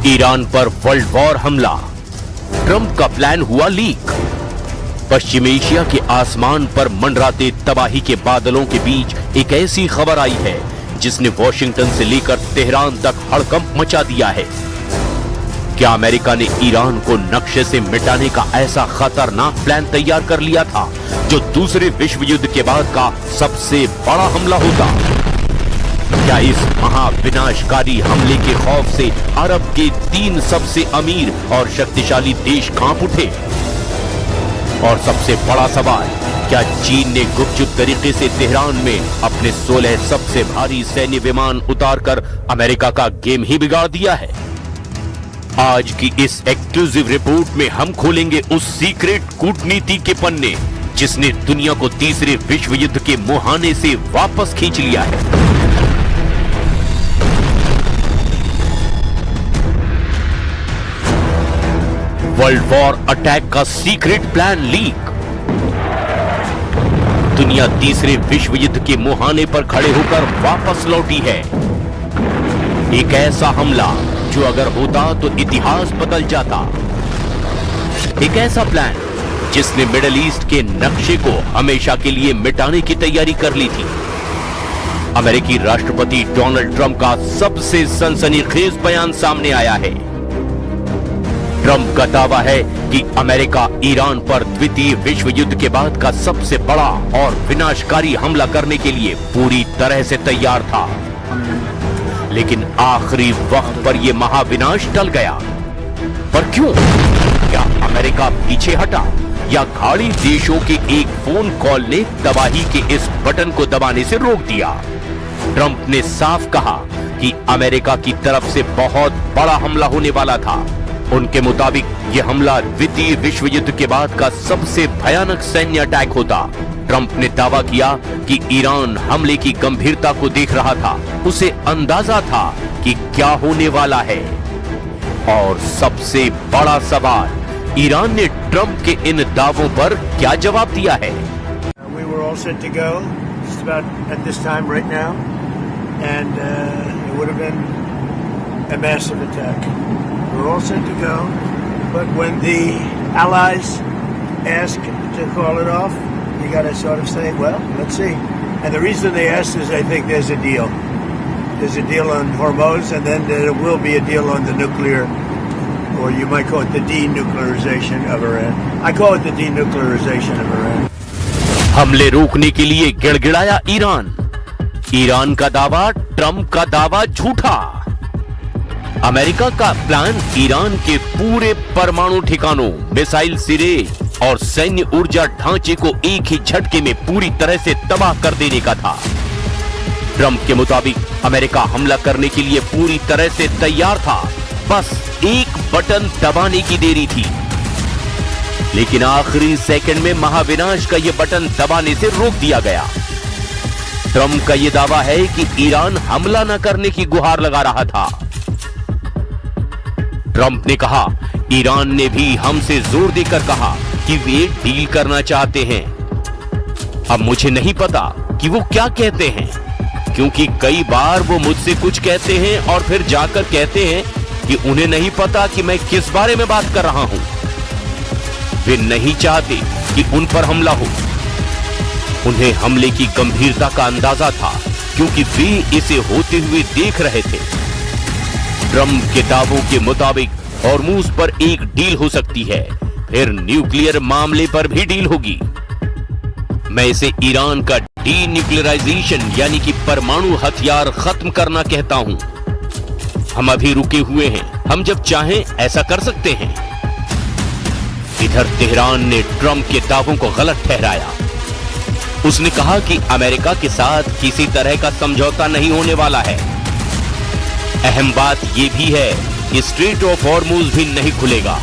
Iran पर world war हमला, Trump का प्लान हुआ लीक। पश्चिम एशिया के आसमान पर मंडराते तबाही के बादलों के बीच एक ऐसी खबर आई है जिसने वॉशिंगटन से लेकर तेहरान तक हड़कंप मचा दिया है। क्या अमेरिका ने ईरान को नक्शे से मिटाने का ऐसा खतरनाक प्लान तैयार कर लिया था जो दूसरे विश्व युद्ध के बाद का सबसे बड़ा हमला होता? क्या इस महाविनाशकारी हमले के खौफ से अरब के 3 सबसे अमीर और शक्तिशाली देश कांप उठे? और सबसे बड़ा सवाल, क्या चीन ने गुपचुप तरीके से तेहरान में अपने 16 सबसे भारी सैन्य विमान उतारकर अमेरिका का गेम ही बिगाड़ दिया है? आज की इस एक्सक्लूसिव रिपोर्ट में हम खोलेंगे उस सीक्रेट कूटनीति के पन्ने जिसने दुनिया को तीसरे विश्व युद्ध के मुहाने से वापस खींच लिया है। वर्ल्ड वॉर अटैक का सीक्रेट प्लान लीक। दुनिया तीसरे विश्व युद्ध के मुहाने पर खड़े होकर वापस लौटी है। एक ऐसा हमला जो अगर होता तो इतिहास बदल जाता। एक ऐसा प्लान जिसने मिडिल ईस्ट के नक्शे को हमेशा के लिए मिटाने की तैयारी कर ली थी। अमेरिकी राष्ट्रपति डोनाल्ड ट्रंप का सबसे सनसनीखेज बयान सामने आया है। ट्रंप का दावा है कि अमेरिका ईरान पर द्वितीय विश्व युद्ध के बाद का सबसे बड़ा और विनाशकारी हमला करने के लिए पूरी तरह से तैयार था। लेकिन आखिरी वक्त पर यह महाविनाश टल गया। पर क्यों? क्या अमेरिका पीछे हटा या खाड़ी देशों के एक फोन कॉल ने तबाही के इस बटन को दबाने से रोक दिया? ट्रंप ने साफ कहा कि अमेरिका की तरफ से बहुत बड़ा हमला होने वाला था। उनके मुताबिक यह हमला द्वितीय विश्व युद्ध के बाद का सबसे भयानक सैन्य अटैक होता। ट्रंप ने दावा किया कि ईरान हमले की गंभीरता को देख रहा था। उसे अंदाजा था कि क्या होने वाला है। और सबसे बड़ा सवाल, ईरान ने ट्रंप के इन दावों पर क्या जवाब दिया है? We were all set to go just about at this time right now, and it would have been a massive attack. We're all set to go, but when the allies ask to call it off, you got to sort of say, well, let's see. And the reason they asked is I think there's a deal. There's a deal on Hormuz, and then there will be a deal on the nuclear, or you might call it the denuclearization of Iran. I call it the denuclearization of Iran. हमले रोकने के लिए गिड़गिड़ाया Iran. Iran का दावा, Trump का दावा झूठा। America का प्लान ईरान के पूरे परमाणु ठिकानों, मिसाइल सिरे और सैन्य ऊर्जा ढांचे को एक ही झटके में पूरी तरह से तबाह कर देने का था। ट्रंप के मुताबिक अमेरिका हमला करने के लिए पूरी तरह से तैयार था, बस एक बटन दबाने की देरी थी। लेकिन आखिरी सेकंड में महाविनाश का यह बटन दबाने से रोक दिया गया। ट्रंप का यह दावा है कि ईरान हमला न करने की गुहार लगा रहा था। ट्रंप ने कहा, ईरान ने भी हमसे जोर देकर कहा कि वे डील करना चाहते हैं। अब मुझे नहीं पता कि वो क्या कहते हैं, क्योंकि कई बार वो मुझसे कुछ कहते हैं और फिर जाकर कहते हैं कि उन्हें नहीं पता कि मैं किस बारे में बात कर रहा हूं। वे नहीं चाहते कि उन पर हमला हो। उन्हें हमले की गंभीरता का अंदाजा था, क्योंकि वे इसे होते हुए देख रहे थे। ट्रंप के दावों के मुताबिक हॉर्मूज पर एक डील हो सकती है, फिर न्यूक्लियर मामले पर भी डील होगी। मैं इसे ईरान का डीन्यूक्लियराइजेशन यानी कि परमाणु हथियार खत्म करना कहता हूं। हम अभी रुके हुए हैं, हम जब चाहें ऐसा कर सकते हैं। इधर तेहरान ने ट्रंप के दावों को गलत ठहराया। उसने कहा कि अमेरिका के साथ किसी तरह का समझौता नहीं होने वाला है। अहम बात यह भी है कि स्ट्रेट ऑफ हॉर्मूज भी नहीं खुलेगा।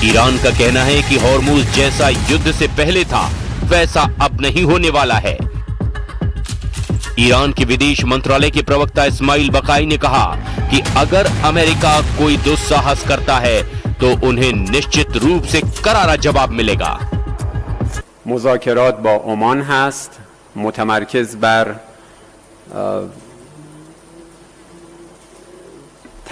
ईरान का कहना है कि हॉर्मूज जैसा युद्ध से पहले था वैसा अब नहीं होने वाला है। ईरान के विदेश मंत्रालय के प्रवक्ता इस्माइल बकाई ने कहा कि अगर अमेरिका कोई दुस्साहस करता है तो उन्हें निश्चित रूप से करारा जवाब मिलेगा। मुज़ाकरात बा ओमान हस्त मुतमरकज़ बर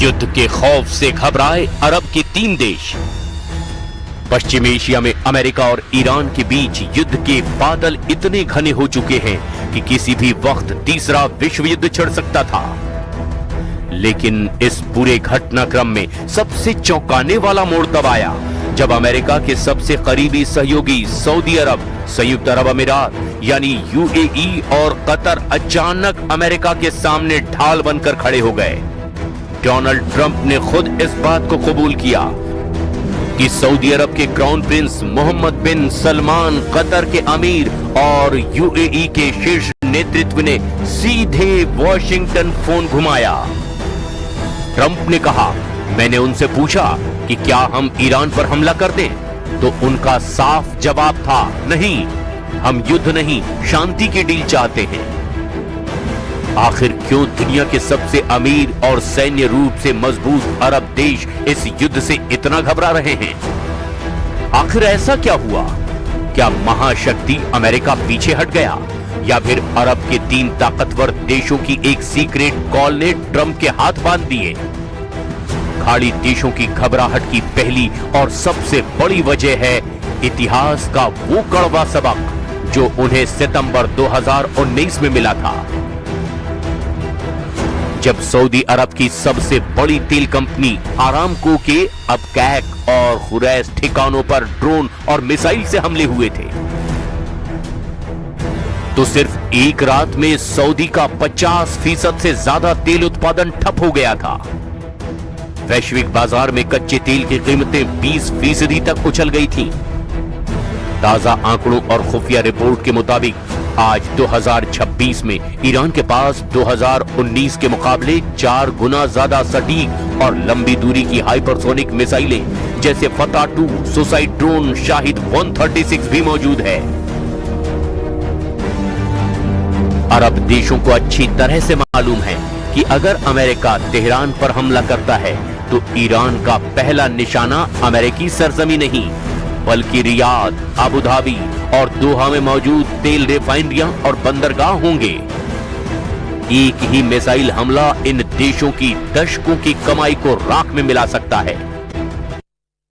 युद्ध के खौफ से घबराए अरब के 3 देश। पश्चिमी एशिया में अमेरिका और ईरान के बीच युद्ध के बादल इतने घने हो चुके हैं कि किसी भी वक्त तीसरा विश्व युद्ध छिड़ सकता था। लेकिन इस पूरे घटनाक्रम में सबसे चौंकाने वाला मोड़ तब आया जब अमेरिका के सबसे करीबी सहयोगी सऊदी अरब, संयुक्त अरब अमीरात यानी यूएई और कतर अचानक अमेरिका के सामने ढाल बनकर खड़े हो गए। डोनाल्ड ट्रंप ने खुद इस बात को कबूल किया कि सऊदी अरब के क्राउन प्रिंस मोहम्मद बिन सलमान, कतर के अमीर और यूएई के शीर्ष नेतृत्व ने सीधे वॉशिंगटन फोन घुमाया। ट्रंप ने कहा, मैंने उनसे पूछा कि क्या हम ईरान पर हमला कर दें, तो उनका साफ जवाब था, नहीं, हम युद्ध नहीं, शांति की डील चाहते हैं। आखिर क्यों दुनिया के सबसे अमीर और सैन्य रूप से मजबूत अरब देश इस युद्ध से इतना घबरा रहे हैं? आखिर ऐसा क्या हुआ? क्या महाशक्ति अमेरिका पीछे हट गया या फिर अरब के 3 ताकतवर देशों की एक सीक्रेट कॉल ने ट्रंप के हाथ बांध दिए? खाड़ी देशों की घबराहट की पहली और सबसे बड़ी वजह है इतिहास का वो कड़वा सबक जो उन्हें सितंबर 2019 में मिला था, जब सऊदी अरब की सबसे बड़ी तेल कंपनी आरामको के अबकैक और खुरैस ठिकानों पर ड्रोन और मिसाइल से हमले हुए थे। तो सिर्फ एक रात में सऊदी का 50% से ज्यादा तेल उत्पादन ठप हो गया था। वैश्विक बाजार में कच्चे तेल की कीमतें 20% तक उछल गई थीं। ताजा आंकड़ों और खुफिया रिपोर्ट के मुताबिक आज 2026 में ईरान के पास 2019 के मुकाबले 4 गुना ज्यादा सटीक और लंबी दूरी की हाइपरसोनिक मिसाइलें जैसे फतह 2, सुसाइड ड्रोन, शाहिद 136 भी मौजूद है। अरब देशों को अच्छी तरह से मालूम है कि अगर अमेरिका तेहरान पर हमला करता है तो ईरान का पहला निशाना अमेरिकी सरजमी नहीं बल्कि रियाद, अबू धाबी और दोहा में मौजूद तेल रिफाइनरियां और बंदरगाह होंगे। एक ही मिसाइल हमला इन देशों की दशकों की कमाई को राख में मिला सकता है।